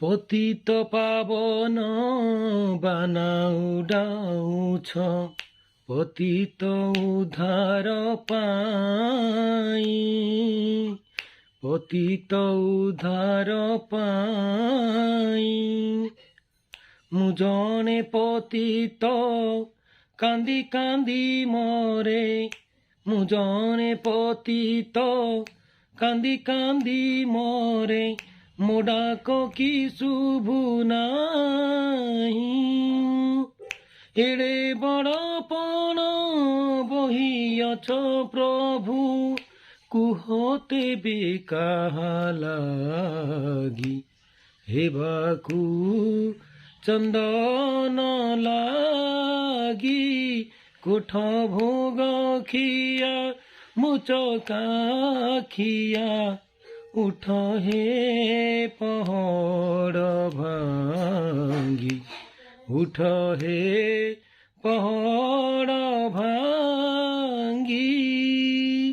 পতিত পাবন বানাও ডাউছ পতিত উদ্ধার পাই, পতিত উদ্ধার পাই। মু জনে পতিত কান্দি কান্দি মরে, মু জনে পতিত কান্দি কান্দি মরে, ମୋ ଡାକ କି ଶୁଭୁ ନାହିଁ। ଏଡ଼େ ବଡ଼ ପଣ ବହିଅଛ ପ୍ରଭୁ, କୁହ ତେବେ କାହା ଲାଗି। ହେବାକୁ ଚନ୍ଦନ ଲାଗି କୋଠ ଭୋଗ ଖିଆ ମୁଚକା ଖିଆ, ଉଠ ହେ ପହଡ଼ ଭାଙ୍ଗି, ଉଠ ହେ ପହଡ଼